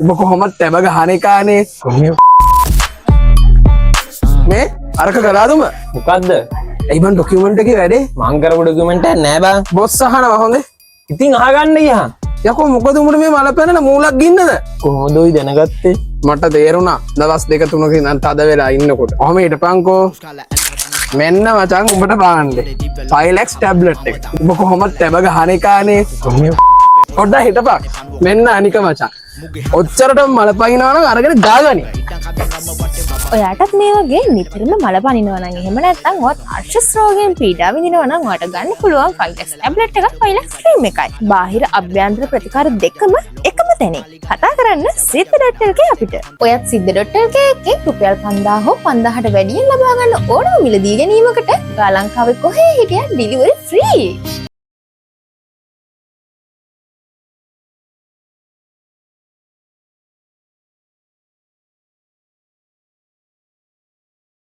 ඔබ කොහොමද තැබ ගහන එකානේ මේ අරක කලාදුම මොකද්ද? ඇයි බං ඩොකියුමන්ට් එකේ වැඩේ මං කරපු ඩොකියුමන්ට් එක නෑ බං. බොස් අහනවා හොඳේ ඉතින් අහගන්න ගියා. යකෝ මොකද උඹට මේ මල පැනලා මූලක් ගින්නද කොහොමද ඔයි දැනගත්තේ? මට තේරුණා දවස් දෙක තුනක ඉඳන් තද වෙලා ඉන්නකොට කොහොම හිටපන්කෝ මෙන්න මචං උඹට බලන්න Filex ටැබ්ලට් එක උඹ කොහොමද තැබ ගහන එකානේ පොඩ්ඩක් හිටපන් මෙන්න අනික මචං ඔච්චරට මල පනිනවා නම් අරගෙන ගාගනි ඔයාටත් මේ වගේ නිතරම මල පනිනවා නම් එහෙම නැත්නම් ඔයත් අර්ශස් රෝගයෙන් පීඩා විඳිනවා නම් ඔයාට ගන්න පුළුවන් Filex ටැබ්ලට් එකක් Filex ක්‍රීම් එකයි. බාහිර අභ්‍යන්තර ප්‍රතිකාර දෙකම එකම තැනේ. කතා කරන්න සිද්ධ.lk අපිට. ඔයත් සිද්ධ.lk එකේ රුපියල් 5000 හෝ 5000ට වැඩියෙන් ලබා ගන්න ඕනම මිලදී ගැනීමකට ලංකාවේ කොහේ හිටියත් ඩිලිවරි ෆ්‍රී.